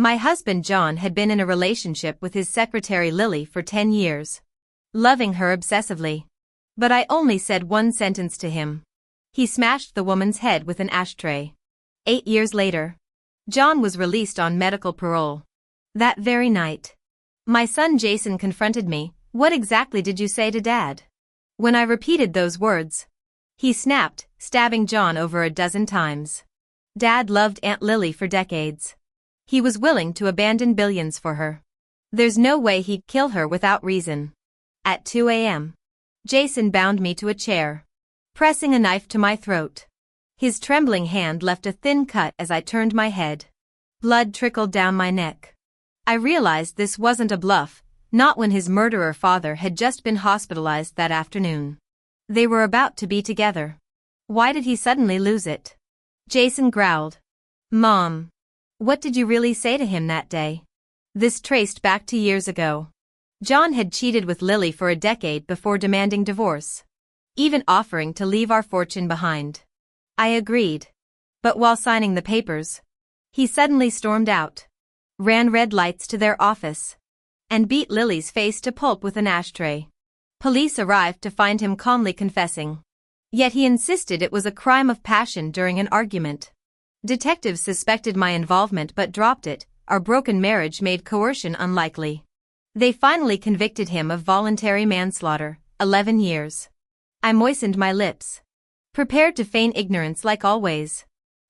My husband John had been in a relationship with his secretary Lily for 10 years. Loving her obsessively. But I only said one sentence to him. He smashed the woman's head with an ashtray. 8 years later, John was released on medical parole. That very night, my son Jason confronted me. "What exactly did you say to Dad?" When I repeated those words, he snapped, stabbing John over a dozen times. Dad loved Aunt Lily for decades. He was willing to abandon billions for her. There's no way he'd kill her without reason. At 2 a.m., Jason bound me to a chair, pressing a knife to my throat. His trembling hand left a thin cut as I turned my head. Blood trickled down my neck. I realized this wasn't a bluff, not when his murderer father had just been hospitalized that afternoon. They were about to be together. Why did he suddenly lose it? Jason growled. "Mom, what did you really say to him that day?" This traced back to years ago. John had cheated with Lily for a decade before demanding divorce, even offering to leave our fortune behind. I agreed. But while signing the papers, he suddenly stormed out, ran red lights to their office, and beat Lily's face to pulp with an ashtray. Police arrived to find him calmly confessing. Yet he insisted it was a crime of passion during an argument. Detectives suspected my involvement but dropped it. Our broken marriage made coercion unlikely. They finally convicted him of voluntary manslaughter, 11 years. I moistened my lips, prepared to feign ignorance like always.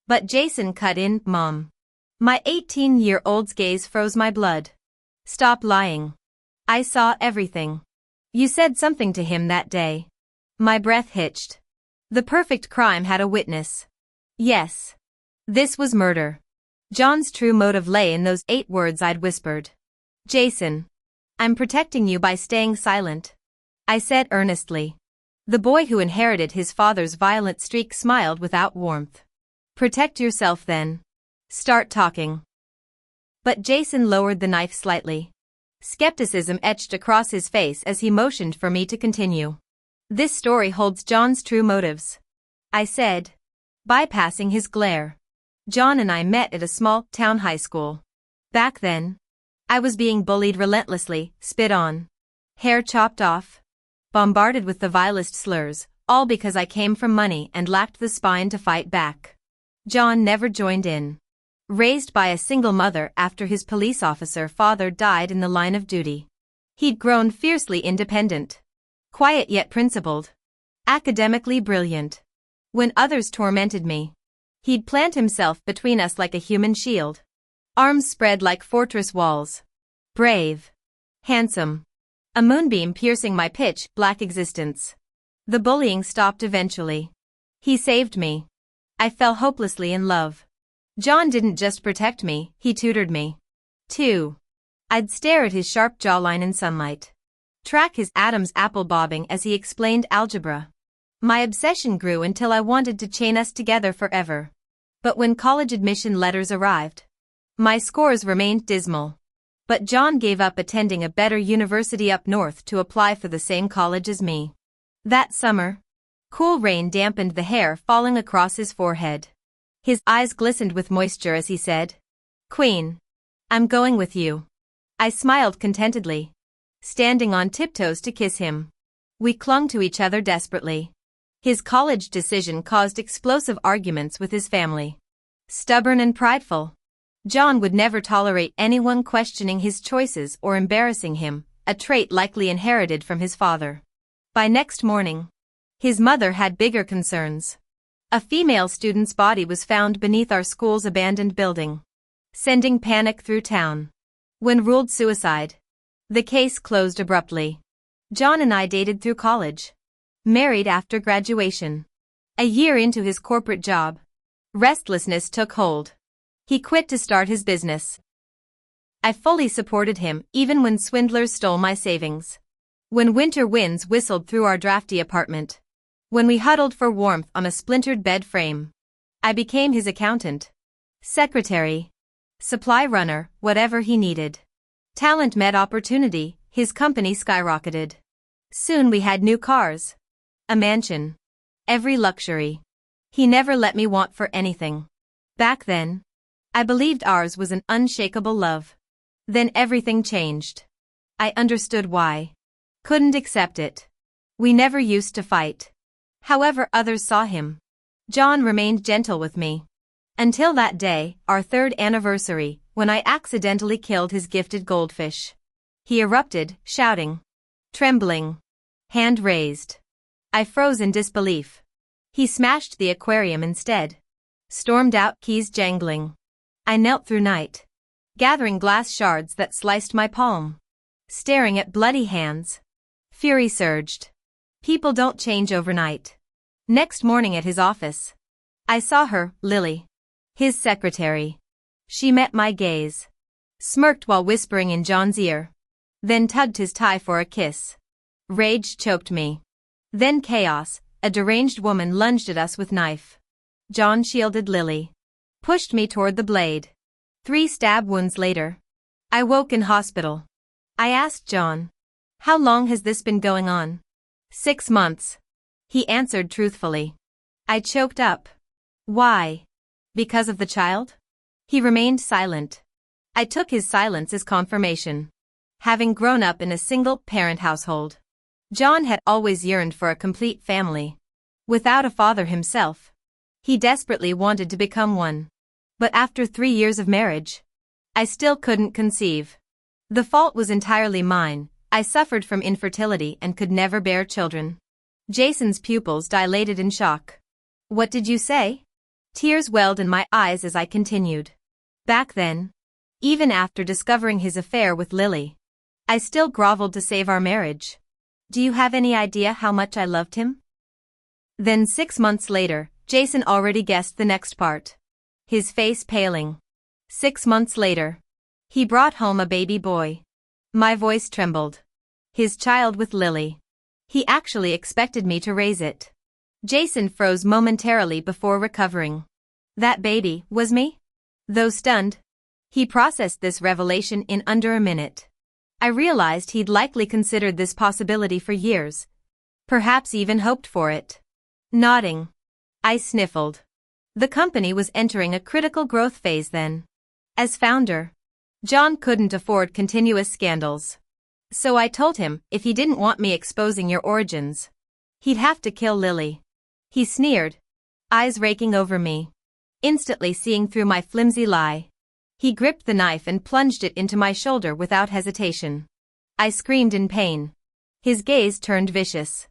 But Jason cut in. "Mom." My 18-year-old's gaze froze my blood. "Stop lying. I saw everything. You said something to him that day." My breath hitched. The perfect crime had a witness. Yes. This was murder. John's true motive lay in those 8 words I'd whispered. "Jason, I'm protecting you by staying silent," I said earnestly. The boy who inherited his father's violent streak smiled without warmth. "Protect yourself then. Start talking." But Jason lowered the knife slightly. Skepticism etched across his face as he motioned for me to continue. "This story holds John's true motives," I said, bypassing his glare. "John and I met at a small town high school. Back then, I was being bullied relentlessly, spit on, hair chopped off, bombarded with the vilest slurs, all because I came from money and lacked the spine to fight back. John never joined in. Raised by a single mother after his police officer father died in the line of duty, he'd grown fiercely independent. Quiet yet principled. Academically brilliant. When others tormented me, he'd plant himself between us like a human shield. Arms spread like fortress walls. Brave. Handsome. A moonbeam piercing my pitch-black existence. The bullying stopped eventually. He saved me. I fell hopelessly in love. John didn't just protect me, he tutored me. Too. I'd stare at his sharp jawline in sunlight, track his Adam's apple bobbing as he explained algebra. My obsession grew until I wanted to chain us together forever. But when college admission letters arrived, my scores remained dismal. But John gave up attending a better university up north to apply for the same college as me. That summer, cool rain dampened the hair falling across his forehead. His eyes glistened with moisture as he said, "Queen, I'm going with you." I smiled contentedly, standing on tiptoes to kiss him. We clung to each other desperately. His college decision caused explosive arguments with his family. Stubborn and prideful, John would never tolerate anyone questioning his choices or embarrassing him, a trait likely inherited from his father. By next morning, his mother had bigger concerns. A female student's body was found beneath our school's abandoned building, sending panic through town. When ruled suicide, the case closed abruptly. John and I dated through college, married after graduation. A year into his corporate job, restlessness took hold. He quit to start his business. I fully supported him even when swindlers stole my savings. When winter winds whistled through our drafty apartment. When we huddled for warmth on a splintered bed frame. I became his accountant, secretary, supply runner, whatever he needed. Talent met opportunity, his company skyrocketed. Soon we had new cars, a mansion, every luxury. He never let me want for anything. Back then, I believed ours was an unshakable love. Then everything changed. I understood why. Couldn't accept it. We never used to fight. However others saw him. John remained gentle with me. Until that day, our 3rd anniversary, when I accidentally killed his gifted goldfish. He erupted, shouting. Trembling. Hand raised. I froze in disbelief. He smashed the aquarium instead. Stormed out, keys jangling. I knelt through night. Gathering glass shards that sliced my palm. Staring at bloody hands. Fury surged. People don't change overnight. Next morning at his office. I saw her, Lily. His secretary. She met my gaze. Smirked while whispering in John's ear. Then tugged his tie for a kiss. Rage choked me. Then chaos, a deranged woman lunged at us with knife. John shielded Lily. Pushed me toward the blade. 3 stab wounds later. I woke in hospital. I asked John. How long has this been going on? 6 months. He answered truthfully. I choked up. Why? Because of the child? He remained silent. I took his silence as confirmation. Having grown up in a single-parent household, John had always yearned for a complete family. Without a father himself, he desperately wanted to become one. But after 3 years of marriage, I still couldn't conceive. The fault was entirely mine. I suffered from infertility and could never bear children. Jason's pupils dilated in shock. What did you say? Tears welled in my eyes as I continued. Back then, even after discovering his affair with Lily, I still groveled to save our marriage. Do you have any idea how much I loved him? Then 6 months later, Jason already guessed the next part. His face paling. 6 months later, he brought home a baby boy. My voice trembled. His child with Lily. He actually expected me to raise it. Jason froze momentarily before recovering. That baby was me? Though stunned, he processed this revelation in under a minute. I realized he'd likely considered this possibility for years. Perhaps even hoped for it. Nodding. I sniffled. The company was entering a critical growth phase then. As founder, John couldn't afford continuous scandals. So I told him if he didn't want me exposing your origins, he'd have to kill Lily. He sneered, eyes raking over me. Instantly seeing through my flimsy lie. He gripped the knife and plunged it into my shoulder without hesitation. I screamed in pain. His gaze turned vicious.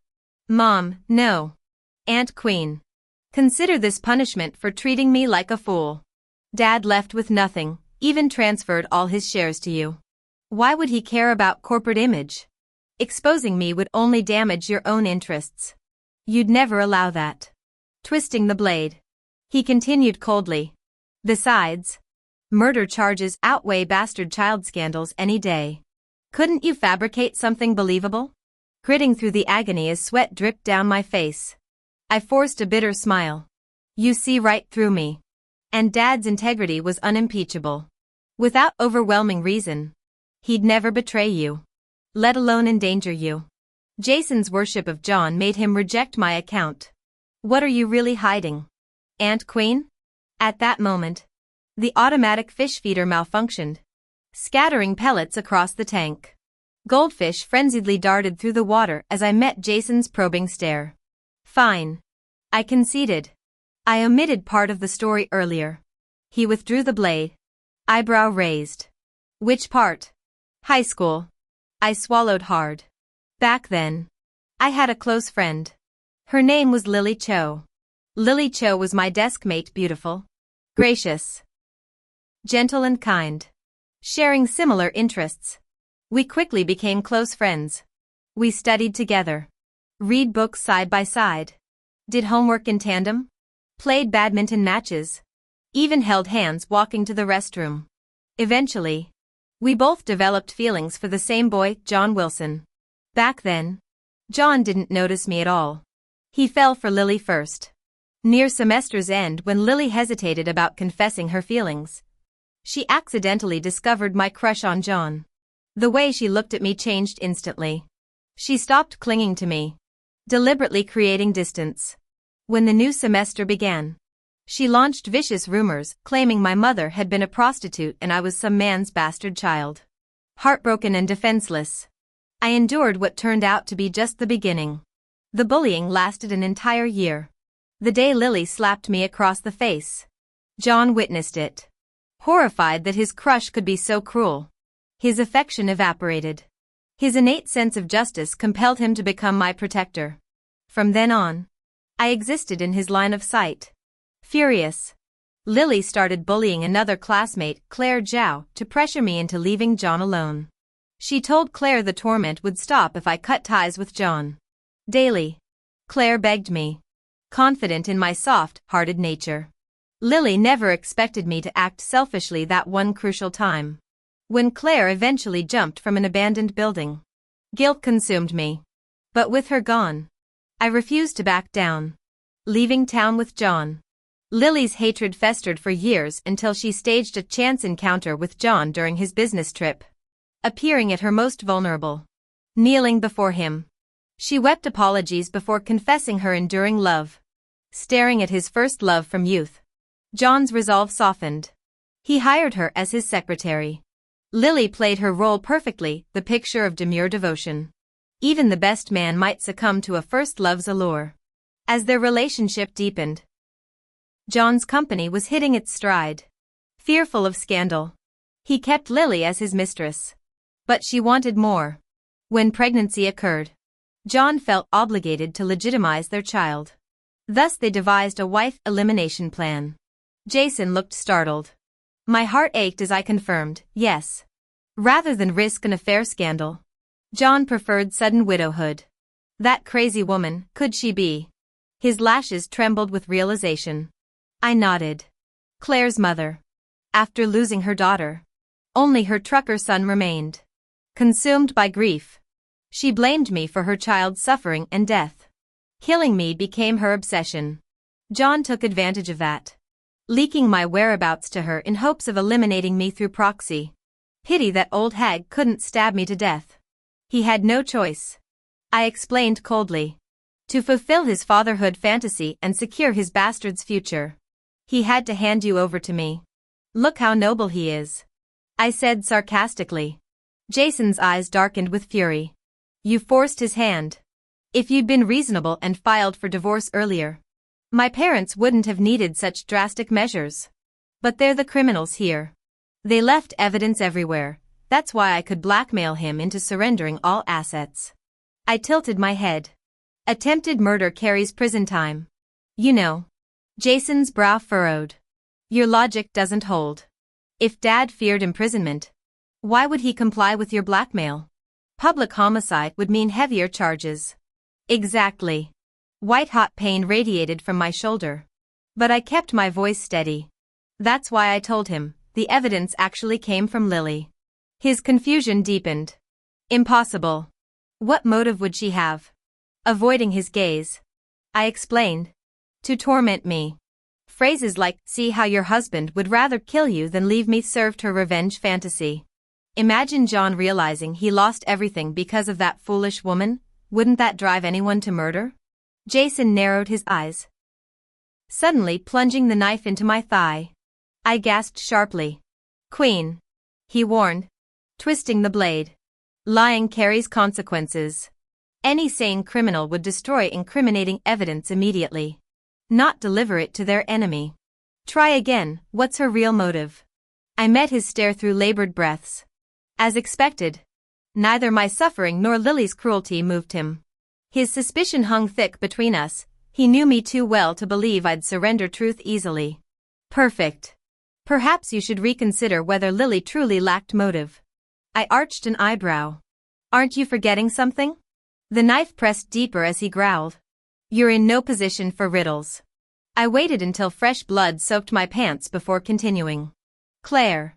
Mom, no. Aunt Queen. Consider this punishment for treating me like a fool. Dad left with nothing, even transferred all his shares to you. Why would he care about corporate image? Exposing me would only damage your own interests. You'd never allow that. Twisting the blade, he continued coldly. Besides, murder charges outweigh bastard child scandals any day. Couldn't you fabricate something believable? Gritting through the agony as sweat dripped down my face, I forced a bitter smile. You see right through me. And Dad's integrity was unimpeachable. Without overwhelming reason, he'd never betray you, let alone endanger you. Jason's worship of John made him reject my account. What are you really hiding? Aunt Queen? At that moment, the automatic fish feeder malfunctioned, scattering pellets across the tank. Goldfish frenziedly darted through the water as I met Jason's probing stare. Fine. I conceded. I omitted part of the story earlier. He withdrew the blade. Eyebrow raised. Which part? High school. I swallowed hard. Back then, I had a close friend. Her name was Lily Cho. Lily Cho was my desk mate, beautiful, gracious, gentle and kind. Sharing similar interests, we quickly became close friends. We studied together, read books side by side, did homework in tandem, played badminton matches, even held hands walking to the restroom. Eventually, we both developed feelings for the same boy, John Wilson. Back then, John didn't notice me at all. He fell for Lily first. Near semester's end, when Lily hesitated about confessing her feelings, she accidentally discovered my crush on John. The way she looked at me changed instantly. She stopped clinging to me, deliberately creating distance. When the new semester began, She launched vicious rumors, claiming my mother had been a prostitute and I was some man's bastard child. Heartbroken and defenseless, I endured what turned out to be just the beginning. The bullying lasted an entire year. The day Lily slapped me across the face, John witnessed it. Horrified that his crush could be so cruel, his affection evaporated. His innate sense of justice compelled him to become my protector. From then on, I existed in his line of sight. Furious, Lily started bullying another classmate, Claire Zhao, to pressure me into leaving John alone. She told Claire the torment would stop if I cut ties with John. Daily, Claire begged me, confident in my soft-hearted nature. Lily never expected me to act selfishly that one crucial time. When Claire eventually jumped from an abandoned building, guilt consumed me. But with her gone, I refused to back down. Leaving town with John, Lily's hatred festered for years until she staged a chance encounter with John during his business trip. Appearing at her most vulnerable, kneeling before him, she wept apologies before confessing her enduring love. Staring at his first love from youth, John's resolve softened. He hired her as his secretary. Lily played her role perfectly, the picture of demure devotion. Even the best man might succumb to a first love's allure. As their relationship deepened, John's company was hitting its stride. Fearful of scandal, he kept Lily as his mistress. But she wanted more. When pregnancy occurred, John felt obligated to legitimize their child. Thus they devised a wife elimination plan. Jason looked startled. My heart ached as I confirmed, yes. Rather than risk an affair scandal, John preferred sudden widowhood. That crazy woman, could she be? His lashes trembled with realization. I nodded. Claire's mother. After losing her daughter, only her trucker son remained. Consumed by grief, she blamed me for her child's suffering and death. Killing me became her obsession. John took advantage of that, leaking my whereabouts to her in hopes of eliminating me through proxy. Pity that old hag couldn't stab me to death. He had no choice, I explained coldly. To fulfill his fatherhood fantasy and secure his bastard's future, he had to hand you over to me. Look how noble he is, I said sarcastically. Jason's eyes darkened with fury. You forced his hand. If you'd been reasonable and filed for divorce earlier, my parents wouldn't have needed such drastic measures. But they're the criminals here. They left evidence everywhere. That's why I could blackmail him into surrendering all assets. I tilted my head. Attempted murder carries prison time. You know. Jason's brow furrowed. Your logic doesn't hold. If Dad feared imprisonment, why would he comply with your blackmail? Public homicide would mean heavier charges. Exactly. White-hot pain radiated from my shoulder. But I kept my voice steady. That's why I told him, the evidence actually came from Lily. His confusion deepened. Impossible. What motive would she have? Avoiding his gaze, I explained. To torment me. Phrases like, see how your husband would rather kill you than leave me served her revenge fantasy. Imagine John realizing he lost everything because of that foolish woman. Wouldn't that drive anyone to murder? Jason narrowed his eyes, suddenly plunging the knife into my thigh. I gasped sharply. Queen, he warned, twisting the blade. Lying carries consequences. Any sane criminal would destroy incriminating evidence immediately, not deliver it to their enemy. Try again, what's her real motive? I met his stare through labored breaths. As expected, neither my suffering nor Lily's cruelty moved him. His suspicion hung thick between us. He knew me too well to believe I'd surrender truth easily. Perfect. Perhaps you should reconsider whether Lily truly lacked motive. I arched an eyebrow. Aren't you forgetting something? The knife pressed deeper as he growled. You're in no position for riddles. I waited until fresh blood soaked my pants before continuing. Claire,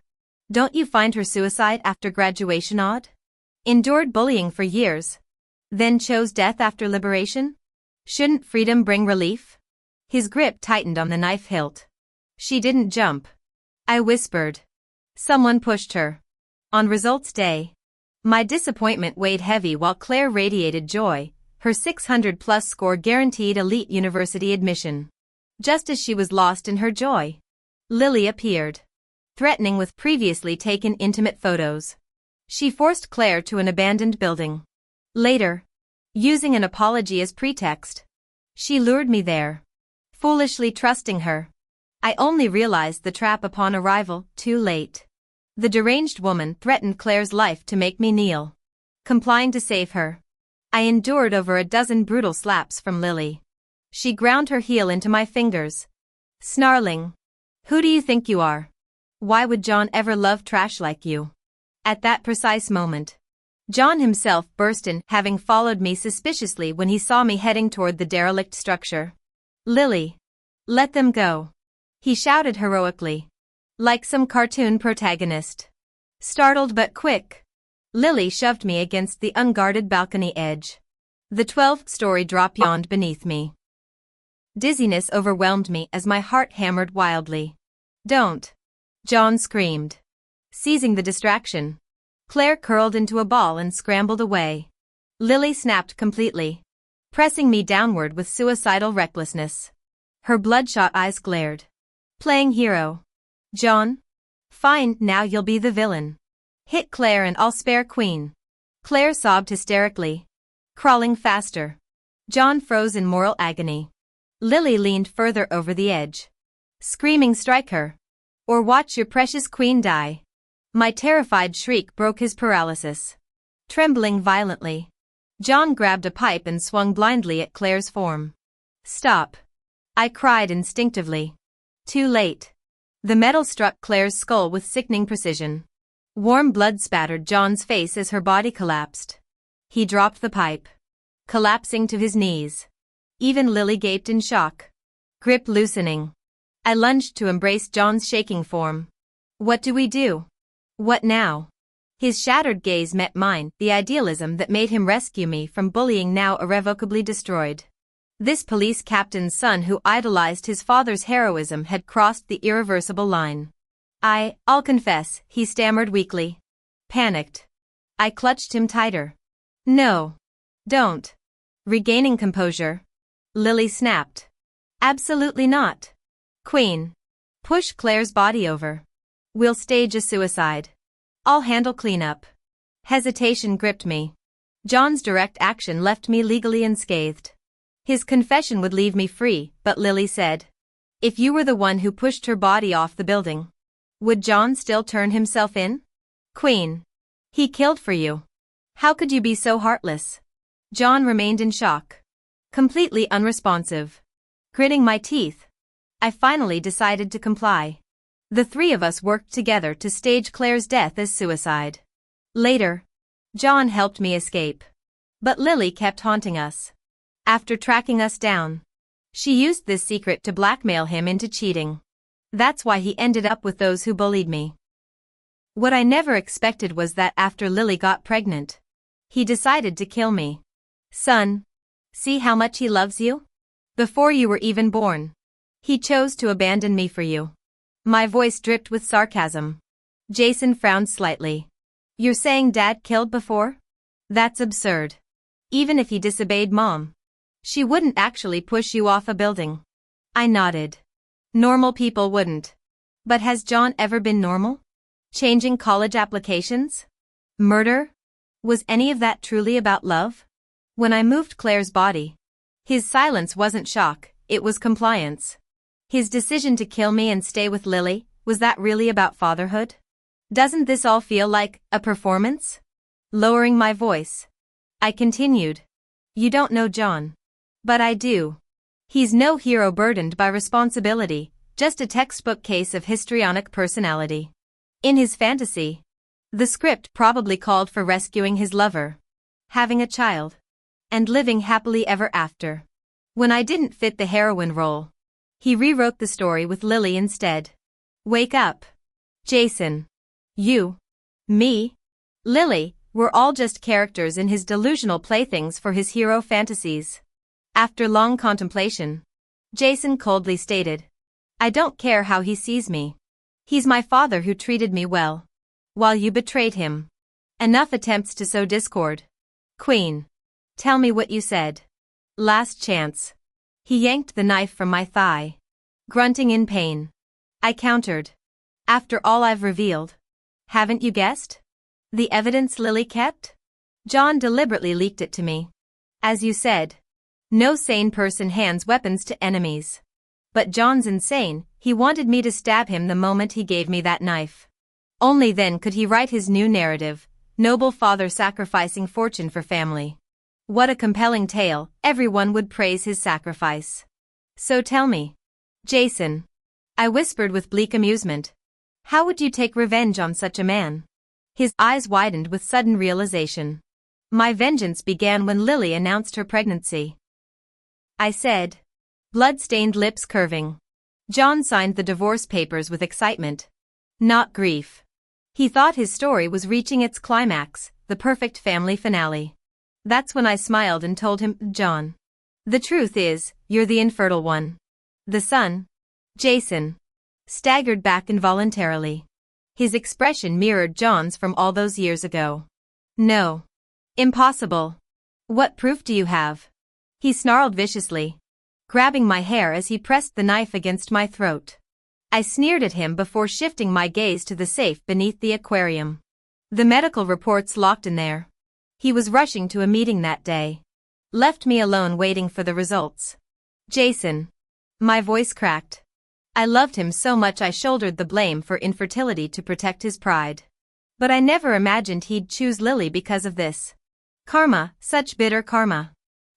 don't you find her suicide after graduation odd? Endured bullying for years, then chose death after liberation? Shouldn't freedom bring relief? His grip tightened on the knife hilt. She didn't jump, I whispered. Someone pushed her. On results day, my disappointment weighed heavy while Claire radiated joy. Her 600-plus score guaranteed elite university admission. Just as she was lost in her joy, Lily appeared, threatening with previously taken intimate photos. She forced Claire to an abandoned building. Later, using an apology as pretext, she lured me there. Foolishly trusting her, I only realized the trap upon arrival, too late. The deranged woman threatened Claire's life to make me kneel. Complying to save her, I endured over a dozen brutal slaps from Lily. She ground her heel into my fingers, snarling, "Who do you think you are? Why would John ever love trash like you?" At that precise moment, John himself burst in, having followed me suspiciously when he saw me heading toward the derelict structure. "Lily, let them go," he shouted heroically, like some cartoon protagonist. Startled but quick, Lily shoved me against the unguarded balcony edge. The 12th-story drop yawned beneath me. Dizziness overwhelmed me as my heart hammered wildly. "Don't!" John screamed. Seizing the distraction, Claire curled into a ball and scrambled away. Lily snapped completely, pressing me downward with suicidal recklessness. Her bloodshot eyes glared. "Playing hero. John? Fine, now you'll be the villain. Hit Claire and I'll spare Queen." Claire sobbed hysterically, crawling faster. John froze in moral agony. Lily leaned further over the edge, screaming, "Strike her, or watch your precious Queen die." My terrified shriek broke his paralysis. Trembling violently, John grabbed a pipe and swung blindly at Claire's form. "Stop!" I cried instinctively. Too late. The metal struck Claire's skull with sickening precision. Warm blood spattered John's face as her body collapsed. He dropped the pipe, collapsing to his knees. Even Lily gaped in shock, grip loosening. I lunged to embrace John's shaking form. "What do we do? What now?" His shattered gaze met mine, the idealism that made him rescue me from bullying now irrevocably destroyed. This police captain's son who idolized his father's heroism had crossed the irreversible line. I'll confess," he stammered weakly. Panicked, I clutched him tighter. "No. Don't." Regaining composure, Lily snapped. "Absolutely not. Queen. Push Claire's body over. We'll stage a suicide. I'll handle cleanup." Hesitation gripped me. John's direct action left me legally unscathed. His confession would leave me free, but Lily said, "If you were the one who pushed her body off the building, would John still turn himself in?" "Queen. He killed for you. How could you be so heartless?" John remained in shock, completely unresponsive. Gritting my teeth, I finally decided to comply. The three of us worked together to stage Claire's death as suicide. Later, John helped me escape. But Lily kept haunting us. After tracking us down, she used this secret to blackmail him into cheating. That's why he ended up with those who bullied me. What I never expected was that after Lily got pregnant, he decided to kill me. "Son, see how much he loves you? Before you were even born, he chose to abandon me for you." My voice dripped with sarcasm. Jason frowned slightly. "You're saying Dad killed before? That's absurd. Even if he disobeyed Mom, she wouldn't actually push you off a building." I nodded. "Normal people wouldn't. But has John ever been normal? Changing college applications? Murder? Was any of that truly about love?" When I moved Claire's body, his silence wasn't shock, it was compliance. His decision to kill me and stay with Lily, was that really about fatherhood? Doesn't this all feel like a performance? Lowering my voice, I continued. "You don't know John. But I do. He's no hero burdened by responsibility, just a textbook case of histrionic personality. In his fantasy, the script probably called for rescuing his lover, having a child, and living happily ever after. When I didn't fit the heroine role, he rewrote the story with Lily instead. Wake up, Jason. You, me, Lily, we're all just characters in his delusional playthings for his hero fantasies." After long contemplation, Jason coldly stated, "I don't care how he sees me. He's my father who treated me well, while you betrayed him. Enough attempts to sow discord. Queen, tell me what you said. Last chance." He yanked the knife from my thigh. grunting in pain. I countered. After all I've revealed. Haven't you guessed? The evidence Lily kept? John deliberately leaked it to me. As you said. No sane person hands weapons to enemies. But John's insane. He wanted me to stab him the moment he gave me that knife. Only then could he write his new narrative, noble father sacrificing fortune for family. What a compelling tale, everyone would praise his sacrifice. So tell me. Jason. I whispered with bleak amusement. How would you take revenge on such a man? His eyes widened with sudden realization. My vengeance began when Lily announced her pregnancy. I said. Blood-stained lips curving. John signed the divorce papers with excitement. Not grief. He thought his story was reaching its climax, the perfect family finale. That's when I smiled and told him, John. The truth is, you're the infertile one. The son. Jason. Staggered back involuntarily. His expression mirrored John's from all those years ago. No. Impossible. What proof do you have? He snarled viciously, grabbing my hair as he pressed the knife against my throat. I sneered at him before shifting my gaze to the safe beneath the aquarium. The medical reports locked in there. He was rushing to a meeting that day. Left me alone waiting for the results. Jason. My voice cracked. I loved him so much I shouldered the blame for infertility to protect his pride. But I never imagined he'd choose Lily because of this. Karma, such bitter karma.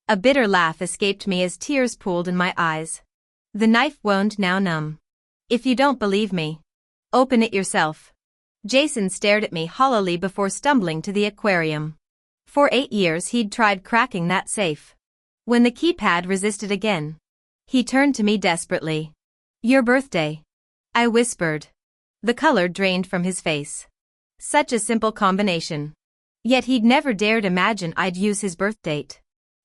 A bitter laugh escaped me as tears pooled in my eyes. The knife wound now numb. If you don't believe me, open it yourself. Jason stared at me hollowly before stumbling to the aquarium. For 8 years he'd tried cracking that safe. When the keypad resisted again, he turned to me desperately. Your birthday. I whispered. The color drained from his face. Such a simple combination. Yet he'd never dared imagine I'd use his birth date.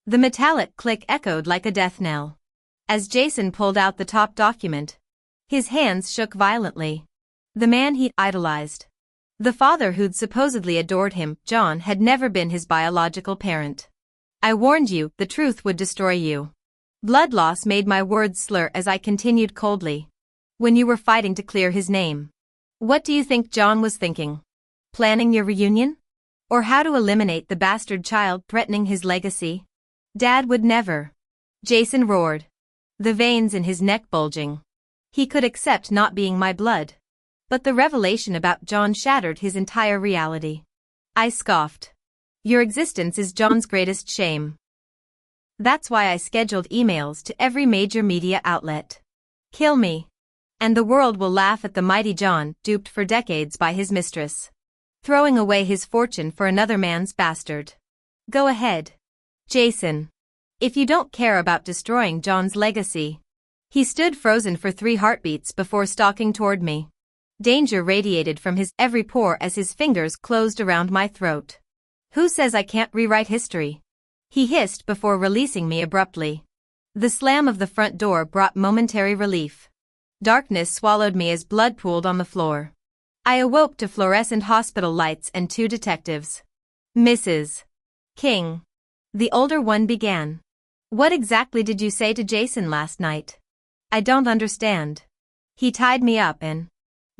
The metallic click echoed like a death knell. As Jason pulled out the top document, his hands shook violently. The man he'd idolized. The father who'd supposedly adored him, John, had never been his biological parent. I warned you, the truth would destroy you. Blood loss made my words slur as I continued coldly. When you were fighting to clear his name. What do you think John was thinking? Planning your reunion? Or how to eliminate the bastard child threatening his legacy? Dad would never. Jason roared, the veins in his neck bulging. He could accept not being my blood. But the revelation about John shattered his entire reality. I scoffed. Your existence is John's greatest shame. That's why I scheduled emails to every major media outlet. Kill me. And the world will laugh at the mighty John, duped for decades by his mistress. Throwing away his fortune for another man's bastard. Go ahead. Jason. If you don't care about destroying John's legacy. He stood frozen for 3 heartbeats before stalking toward me. Danger radiated from his every pore as his fingers closed around my throat. Who says I can't rewrite history? He hissed before releasing me abruptly. The slam of the front door brought momentary relief. Darkness swallowed me as blood pooled on the floor. I awoke to fluorescent hospital lights and 2 detectives. Mrs. King. The older one began. What exactly did you say to Jason last night? I don't understand. He tied me up and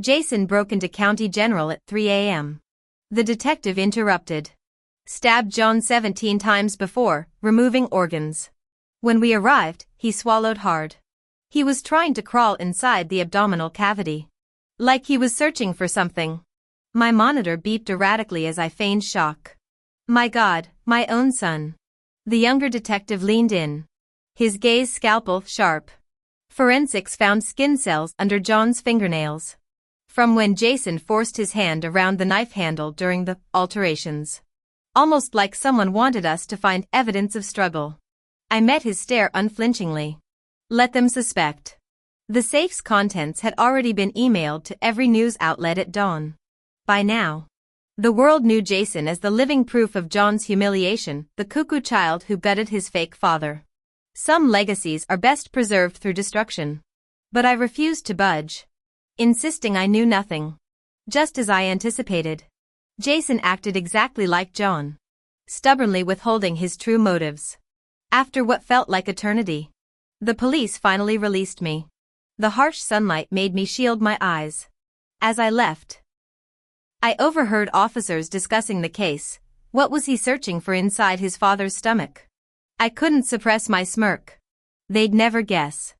Jason broke into County General at 3 a.m. The detective interrupted. Stabbed John 17 times before, removing organs. When we arrived, he swallowed hard. He was trying to crawl inside the abdominal cavity. Like he was searching for something. My monitor beeped erratically as I feigned shock. My God, my own son. The younger detective leaned in. His gaze scalpel sharp. Forensics found skin cells under John's fingernails. From when Jason forced his hand around the knife handle during the alterations. Almost like someone wanted us to find evidence of struggle. I met his stare unflinchingly. Let them suspect. The safe's contents had already been emailed to every news outlet at dawn. By now, the world knew Jason as the living proof of John's humiliation, the cuckoo child who gutted his fake father. Some legacies are best preserved through destruction. But I refused to budge. Insisting I knew nothing. Just as I anticipated. Jason acted exactly like John. Stubbornly withholding his true motives. After what felt like eternity, the police finally released me. The harsh sunlight made me shield my eyes. As I left, I overheard officers discussing the case. What was he searching for inside his father's stomach? I couldn't suppress my smirk. They'd never guess.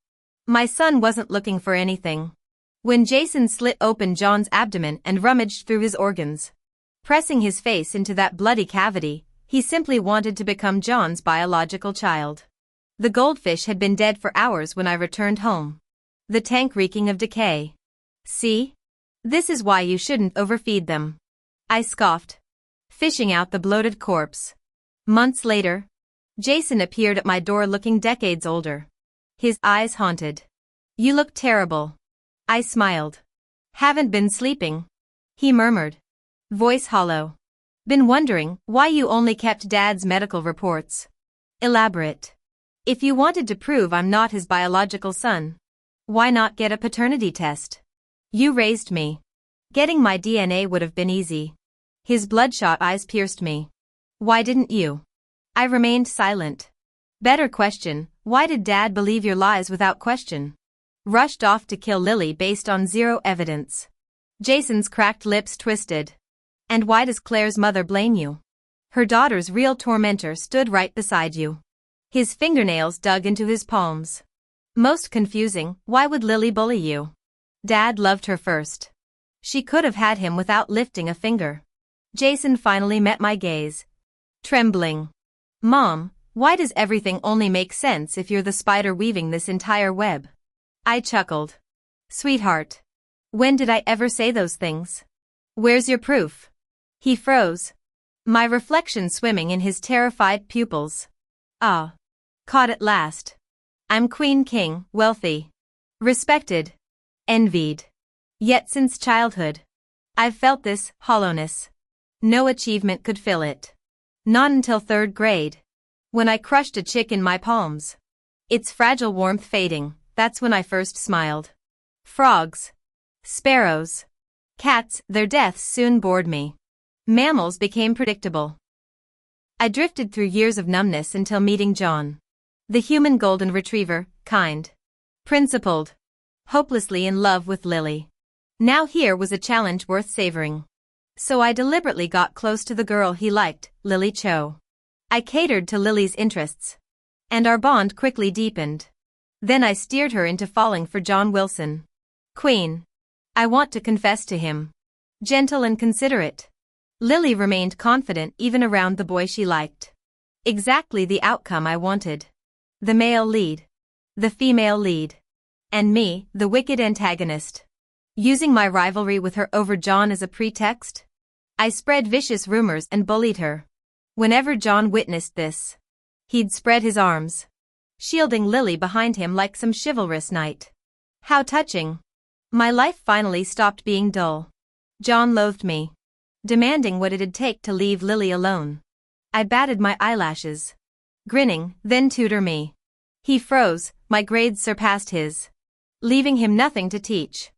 My son wasn't looking for anything. When Jason slit open John's abdomen and rummaged through his organs, pressing his face into that bloody cavity, he simply wanted to become John's biological child. The goldfish had been dead for hours when I returned home. The tank reeking of decay. See? This is why you shouldn't overfeed them, I scoffed, fishing out the bloated corpse. Months later, Jason appeared at my door looking decades older. His eyes haunted. You look terrible. I smiled. Haven't been sleeping, he murmured, voice hollow. Been wondering why you only kept Dad's medical reports. Elaborate. If you wanted to prove I'm not his biological son, why not get a paternity test? You raised me. Getting my DNA would have been easy. His bloodshot eyes pierced me. Why didn't you? I remained silent. Better question, why did Dad believe your lies without question? Rushed off to kill Lily based on zero evidence. Jason's cracked lips twisted. And why does Claire's mother blame you? Her daughter's real tormentor stood right beside you. His fingernails dug into his palms. Most confusing, why would Lily bully you? Dad loved her first. She could have had him without lifting a finger. Jason finally met my gaze. Trembling. Mom, why does everything only make sense if you're the spider weaving this entire web? I chuckled. Sweetheart. When did I ever say those things? Where's your proof? He froze. My reflection swimming in his terrified pupils. Ah. Caught at last. I'm queen king, wealthy. Respected. Envied. Yet since childhood, I've felt this hollowness. No achievement could fill it. Not until 3rd grade. When I crushed a chick in my palms. Its fragile warmth fading, that's when I first smiled. Frogs. Sparrows. Cats, their deaths soon bored me. Mammals became predictable. I drifted through years of numbness until meeting John. The human golden retriever, kind. Principled. Hopelessly in love with Lily. Now here was a challenge worth savoring. So I deliberately got close to the girl he liked, Lily Cho. I catered to Lily's interests. And our bond quickly deepened. Then I steered her into falling for John Wilson. Queen. I want to confess to him. Gentle and considerate. Lily remained confident even around the boy she liked. Exactly the outcome I wanted. The male lead. The female lead. And me, the wicked antagonist. Using my rivalry with her over John as a pretext, I spread vicious rumors and bullied her. Whenever John witnessed this, he'd spread his arms, shielding Lily behind him like some chivalrous knight. How touching. My life finally stopped being dull. John loathed me, demanding what it'd take to leave Lily alone. I batted my eyelashes, grinning, then tutor me. He froze, my grades surpassed his, leaving him nothing to teach.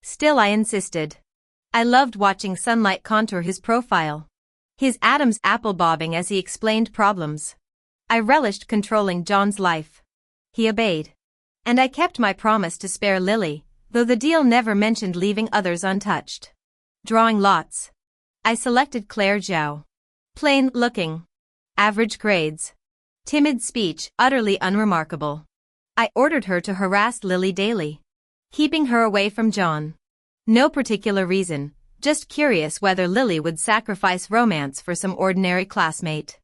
Still I insisted. I loved watching sunlight contour his profile. His Adam's apple bobbing as he explained problems. I relished controlling John's life. He obeyed. And I kept my promise to spare Lily, though the deal never mentioned leaving others untouched. Drawing lots. I selected Claire Zhao. Plain looking. Average grades. Timid speech, utterly unremarkable. I ordered her to harass Lily daily, keeping her away from John. No particular reason, just curious whether Lily would sacrifice romance for some ordinary classmate.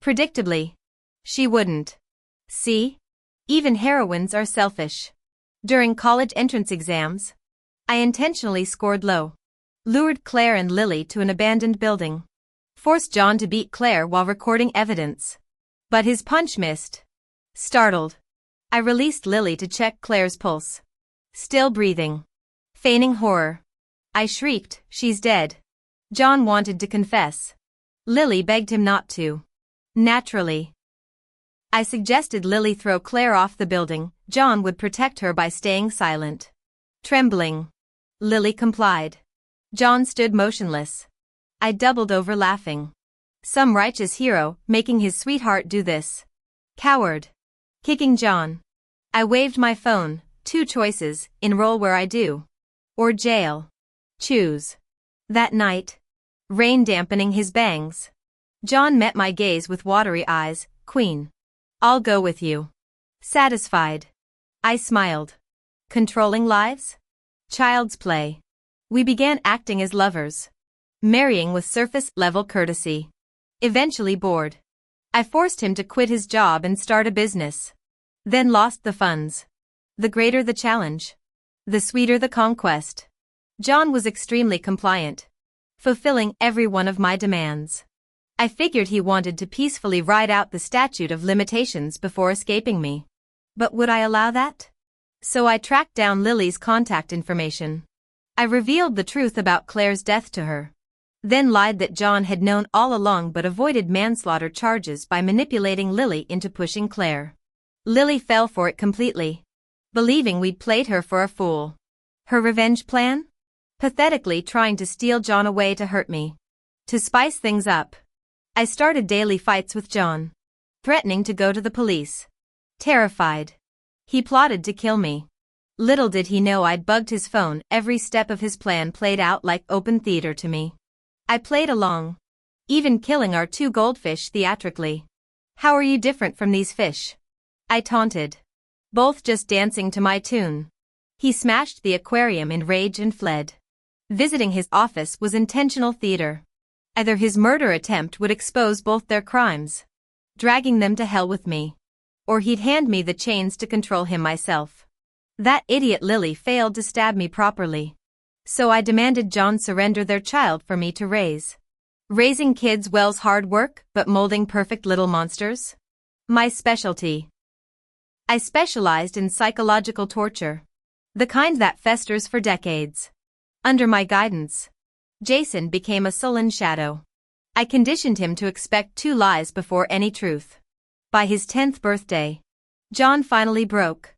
Predictably, she wouldn't. See? Even heroines are selfish. During college entrance exams, I intentionally scored low. Lured Claire and Lily to an abandoned building. Forced John to beat Claire while recording evidence. But his punch missed. Startled, I released Lily to check Claire's pulse. Still breathing. Feigning horror. I shrieked, she's dead. John wanted to confess. Lily begged him not to. Naturally. I suggested Lily throw Claire off the building. John would protect her by staying silent. Trembling, Lily complied. John stood motionless. I doubled over laughing. Some righteous hero, making his sweetheart do this. Coward. Kicking John. I waved my phone, Two choices, enroll where I do. Or jail. Choose. That night. Rain dampening his bangs. John met my gaze with watery eyes. Queen. I'll go with you. Satisfied. I smiled. Controlling lives? Child's play. We began acting as lovers. Marrying with surface-level courtesy. Eventually bored. I forced him to quit his job and start a business. Then lost the funds. The greater the challenge. The sweeter the conquest. John was extremely compliant. Fulfilling every one of my demands. I figured he wanted to peacefully ride out the statute of limitations before escaping me. But would I allow that? So I tracked down Lily's contact information. I revealed the truth about Claire's death to her. Then lied that John had known all along but avoided manslaughter charges by manipulating Lily into pushing Claire. Lily fell for it completely. Believing we'd played her for a fool. Her revenge plan? Pathetically trying to steal John away to hurt me. To spice things up, I started daily fights with John. Threatening to go to the police. Terrified. He plotted to kill me. Little did he know I'd bugged his phone. Every step of his plan played out like open theater to me. I played along. Even killing our 2 goldfish theatrically. How are you different from these fish? I taunted. Both just dancing to my tune. He smashed the aquarium in rage and fled. Visiting his office was intentional theater. Either his murder attempt would expose both their crimes, dragging them to hell with me, or he'd hand me the chains to control him myself. That idiot Lily failed to stab me properly. So I demanded John surrender their child for me to raise. Raising kids well's hard work, but molding perfect little monsters? My specialty. I specialized in psychological torture. The kind that festers for decades. Under my guidance, Jason became a sullen shadow. I conditioned him to expect 2 lies before any truth. By his 10th birthday, John finally broke,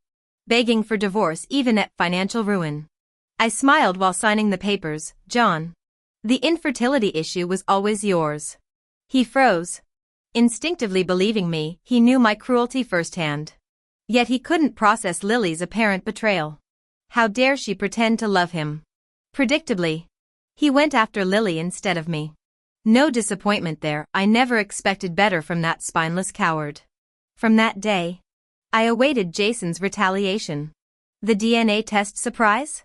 begging for divorce even at financial ruin. I smiled while signing the papers. John, the infertility issue was always yours. He froze, instinctively believing me. He knew my cruelty firsthand. Yet he couldn't process Lily's apparent betrayal. How dare she pretend to love him? Predictably, he went after Lily instead of me. No disappointment there. I never expected better from that spineless coward. From that day, I awaited Jason's retaliation. The DNA test surprise?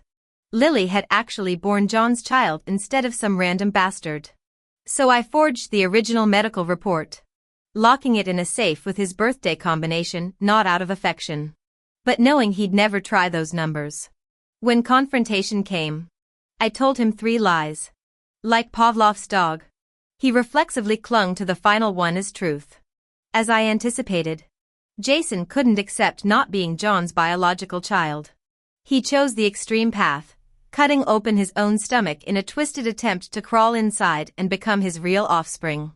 Lily had actually borne John's child instead of some random bastard. So I forged the original medical report, locking it in a safe with his birthday combination, not out of affection, but knowing he'd never try those numbers. When confrontation came, I told him 3 lies. Like Pavlov's dog, he reflexively clung to the final one as truth. As I anticipated, Jason couldn't accept not being John's biological child. He chose the extreme path, cutting open his own stomach in a twisted attempt to crawl inside and become his real offspring.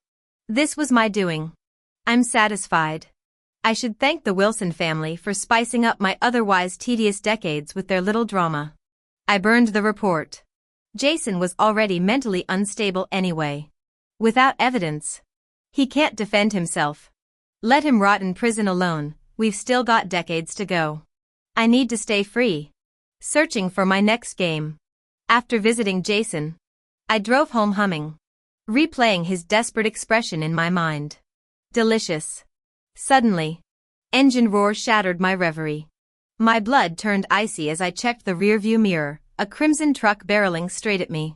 This was my doing. I'm satisfied. I should thank the Wilson family for spicing up my otherwise tedious decades with their little drama. I burned the report. Jason was already mentally unstable anyway. Without evidence, he can't defend himself. Let him rot in prison alone. We've still got decades to go. I need to stay free. Searching for my next game. After visiting Jason, I drove home humming, replaying his desperate expression in my mind. Delicious. Suddenly, engine roar shattered my reverie. My blood turned icy as I checked the rearview mirror, a crimson truck barreling straight at me.